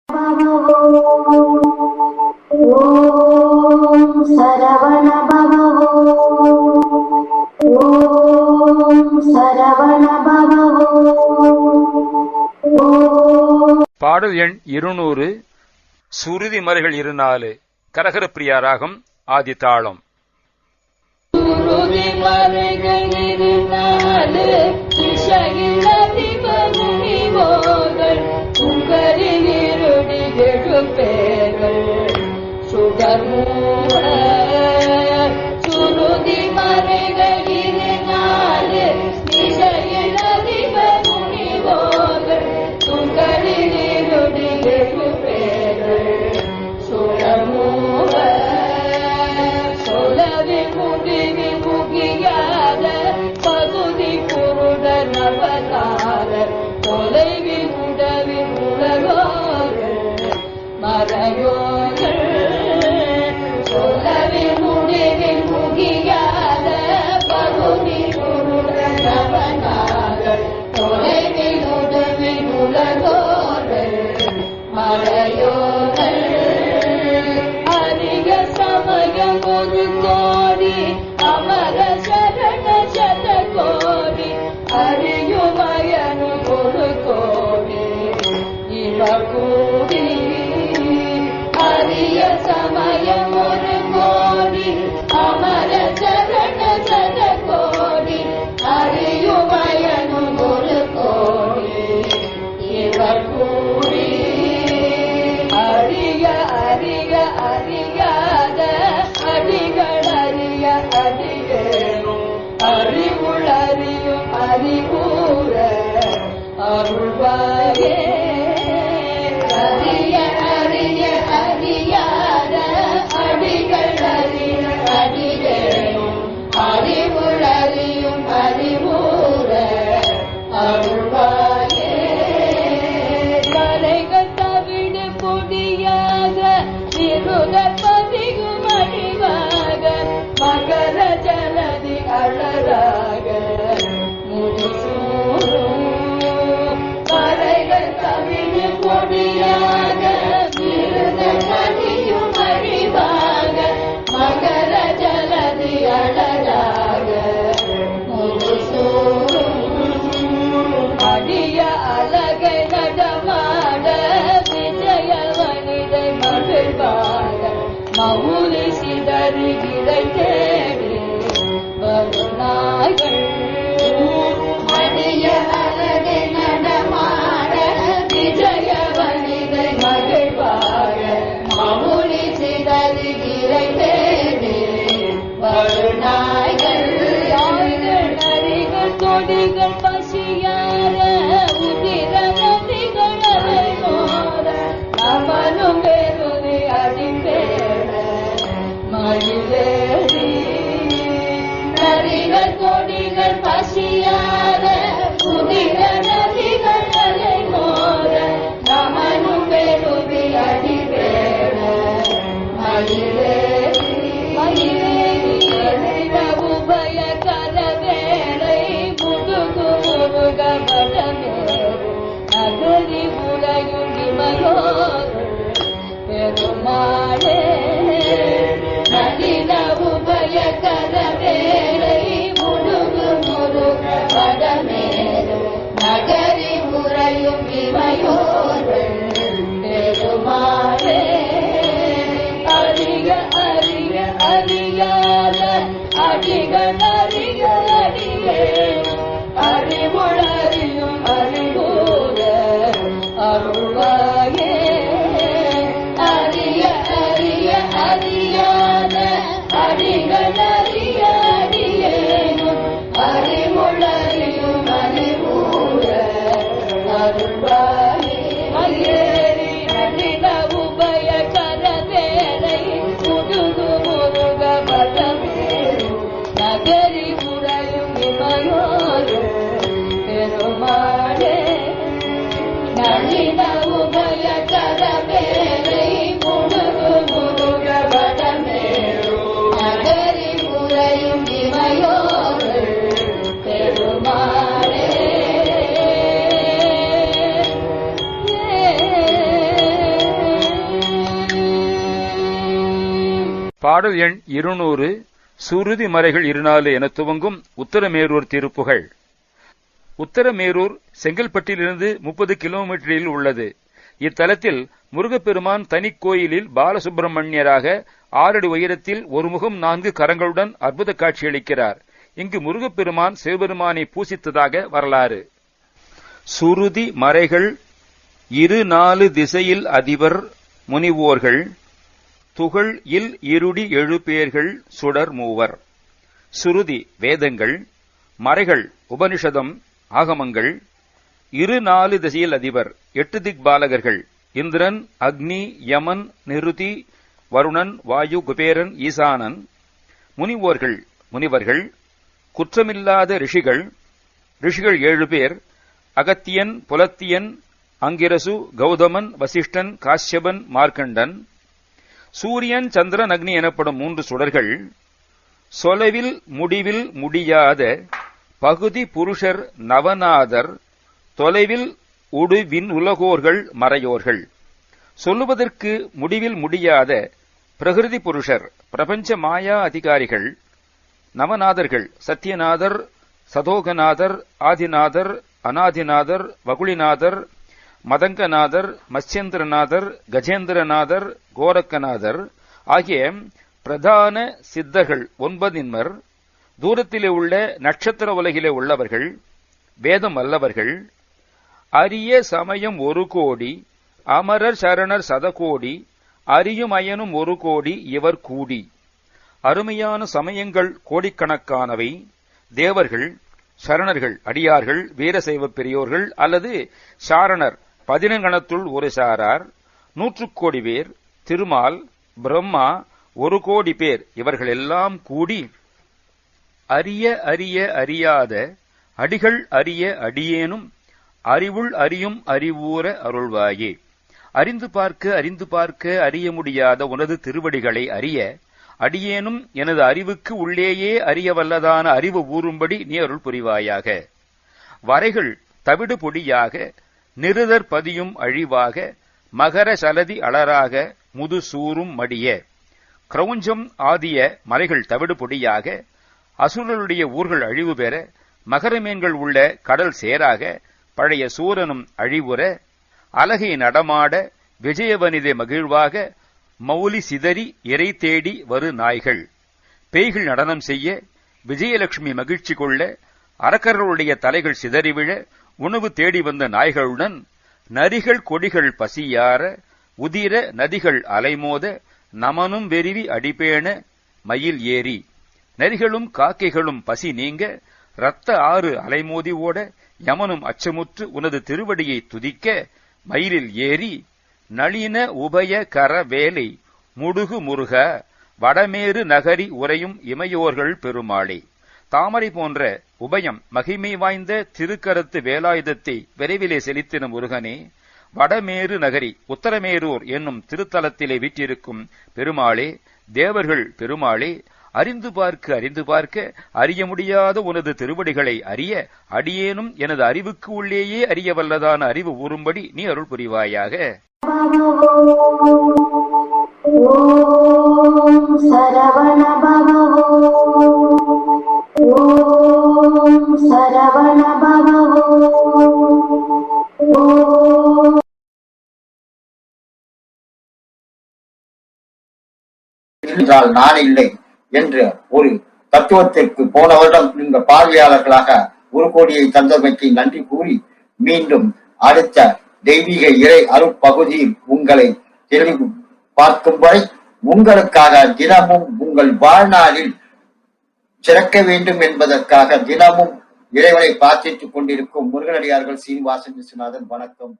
பாடல் எண் 200. சுருதி மறைகள் 24. கரகர பிரியா ராகம், ஆதி தாளம். சுருதி மறைகள் 24 இசையிலதிபமுனிவோர்கள் உங்களின் இருடிகெழும் பேர்கள் சுடர்மூல. சுருதி மறைகள் 24 இசையிலதிபமுனிவோர்கள் உங்களின் இருடிகெழும் பேர்கள் சுடர்மூல. சொல்லவி முடிவி முகியாத பகுதி குருட நபதார தொலைவில் உடவில் உலகோர்கள் மறையோர்கள். சொல்லவி முடிவி முகியாத பகுதி குருட நபதார தொலைவில் உடவில் உலகோர்கள் மறையோர்கள். அதிக சமயம் ஒரு கோடி அமர சரண சத கோடி அறியுமயனு ஒரு கோடி இவ கூடி. அரிய சமயம் ஒரு கோடி அமர சரண சத கோடி அறியுமயனு ஒரு கோடி இவ கூடி. அறிய அறிய அறியாத அடிகள் அறிய அடியேனும் அறிவுள் அறியும் அறிவூர அருள்வாயே. அறிய அறிய அறியாத அடிகள் அறிய அடியேனும் அறிவுள் அறியும் அறிவூர அருள்வாயே. கலைகள் தவிடு பொடியாக இருத பதிகும் அடிவாக மகர ஜலதி அழறாக முடிசூடும். கலைகள் தவிடு பொடியாக இருத பதியும் அடிவாக மகர ஜலதி அழறாக முடிசூடும். அடிய அழகை நடமாட விஜய வனிதை மகிழ்வாக மவுலி சிதறி விதை தேடி வருநாய்கள். அடிய அழகை நடமாட விஜய வனிதை மகிழ்வாக மவுலி சிதறி விதை தேடி வருநாய்கள். நரிகள் கொடிகள் பசியார உதிர நதிகள் அலை மோத நமனும் பெருதி அடிப்பேட மயிலேறி. நரிகள் கொடிகள் பசியார உதிர நதிகள் அலை மோத நமனும் பெருதி அடிப்பேட மயிலேறி. உபய கரவேலை முதுகு முருக படமேறு நகரி உலகும் இமயோர்கள் பெருமாளே. நளின உபய கரவேலை முதுகு முருக படமேறு நகரி உரையும் இமயோர்கள் பெருமாளே. அறிய அறிய அறியாத அடிகள் அறிய அடியேனும் அறிவுள் அறியும் அறிவூர அருள்வாயே. அறிய அறிய அறியாத அடிகள் அறிய அடியேனும் அறிவுள் அறியும் அறிவூர அருள்வாயே. மயேறி நளின உபய கரவேலை முதுகு முருக பதமேறு பாடல் எண் 200 சுருதி மறைகள் 24 என துவங்கும் உத்தரமேரூர் திருப்புகழ். உத்தரமேரூர் செங்கல்பட்டிலிருந்து 30 கிலோமீட்டரில் உள்ளது. இத்தலத்தில் முருகப்பெருமான் தனிக்கோயிலில் பாலசுப்பிரமணியராக 6 அடி உயரத்தில் ஒரு முகம் 4 கரங்களுடன் அற்புத காட்சியளிக்கிறார். இங்கு முருகப்பெருமான் சிவபெருமானை பூசித்ததாக வரலாறு. சுருதி மறைகள் 24 திசையில் அதிபர் முனிவோர்கள் துகள் இல் இருடி எழுபேர்கள் சுடர் மூவர். சுருதி வேதங்கள், மறைகள் உபனிஷதம் ஆகமங்கள், 24 திசையில் அதிபர் 8 திக்பாலகர்கள் இந்திரன், அக்னி, யமன், நிருதி, வருணன், வாயு, குபேரன், ஈசானன். முனிவர்கள் குற்றமில்லாத ரிஷிகள் 7 பேர், அகத்தியன், புலத்தியன், அங்கிரசு, கௌதமன், வசிஷ்டன், காஷ்யபன், மார்க்கண்டன். சூரியன், சந்திரன், அக்னி எனப்படும் 3 சுடர்கள். சொலவில் முடிவில் முடியாத பகுதி புருஷர் நவநாதர், தொலைவில் உடுவின் உலகோர்கள் மறையோர்கள். சொல்லுவதற்கு முடிவில் முடியாத பிரகிருதி புருஷர் பிரபஞ்ச மாயா அதிகாரிகள். நவநாதர்கள் சத்யநாதர், சதோகநாதர், ஆதிநாதர், அநாதிநாதர், வகுளிநாதர், மதங்கநாதர், மத்ஸ்யேந்திரநாதர், கஜேந்திரநாதர், கோரக்கநாதர் ஆகிய பிரதான சித்தர்கள் 9 தூரத்திலே உள்ள நட்சத்திர உலகிலே உள்ளவர்கள், வேதம் அல்லவர்கள், அரிய சமயம் 1 கோடி, அமரர் சரணர் 100 கோடி, அறியும் அயனும் 1 கோடி இவர் கூடி. அருமையான சமயங்கள் கோடிக்கணக்கானவை. தேவர்கள், சரணர்கள், அடியார்கள், வீரசைவ பெரியோர்கள் அல்லது சாரணர் 14 ஒரு சாரார், 100 கோடி பேர், திருமால், பிரம்மா 1 கோடி பேர், இவர்களெல்லாம் கூடி அறியாத அடிகள் அறிய அடியேனும் அறிவுள் அறியும் அறிவூர அருள்வாயே. அறிந்து பார்க்க அறிய முடியாத உனது திருவடிகளை அறிய அடியேனும் எனது அறிவுக்கு உள்ளேயே அறிய வல்லதான அறிவு ஊறும்படி நீ அருள் புரிவாயாக. வரைகள் தவிடு பொடியாக, நிருதர் பதியும் அழிவாக, மகர சலதி அலராக, முது சூரும் மடிய. கிரௌஞ்சம் ஆதிய மறைகள் தவிடு பொடியாக, அசுரருடைய ஊர்கள் அழிவு பெற, மகரமீன்கள் உள்ள கடல் சேராக, பழைய சூரனும் அழிவுற, அலகை நடமாட, விஜயவனிதை மகிழ்வாக, மௌலி சிதறி இறை தேடி வரு நாய்கள். பேய்கள் நடனம் செய்ய, விஜயலட்சுமி மகிழ்ச்சி கொள்ள, அரக்கர்களுடைய தலைகள் சிதறிவிழ, உணவு தேடி வந்த நாய்களுடன், நரிகள் கொடிகள் பசியார, உதிர நதிகள் அலைமோத, நமனும் வெறிவி அடிபேண மயில் ஏறி. நரிகளும் காக்கைகளும் பசி நீங்க, இரத்த ஆறு அலைமோதி ஓட, யமனும் அச்சமுற்று உனது திருவடியை துதிக்க, மயிலில் ஏறி, நளின உபய கர வேலை முடுகு முருக, வடமேறு நகரி உரையும் இமையோர்கள் பெருமாளே. தாமரை போன்ற உபயம் மகிமை வாய்ந்த திருக்கரத்து வேலாயுதத்தை விரைவிலே செலுத்தின முருகனே, வடமேறு நகரி உத்தரமேரூர் என்னும் திருத்தலத்திலே வீற்றிருக்கும் பெருமாளே, தேவர்கள் பெருமாளே, அறிந்து பார்க்க அறிய முடியாத உனது திருவடிகளை அறிய அடியேனும் எனது அறிவுக்கு உள்ளேயே அறிய வல்லதான அறிவு ஊறும்படி நீ அருள் புரிவாயாக. ஓம் சரவண பவ, ஓம் சரவண பவ, ஓம். என்றால் நான் இல்லை என்ற ஒரு தத்துவத்திற்கு போன வருடம் இந்த பார்வையாளர்களாக 1 கோடியை தந்தமைக்கு நன்றி கூறி, மீண்டும் அடுத்த தெய்வீக இறை அருட்பகுதியில் உங்களை தெளிவு பார்க்கும் வரை உங்களுக்காக தினமும் உங்கள் வாழ்நாளில் சிறக்க வேண்டும் என்பதற்காக தினமும் இறைவனை பிரார்த்தித்துக் கொண்டிருக்கும் முருகனடியார்கள் சீனிவாசன் விஸ்வநாதன். வணக்கம்.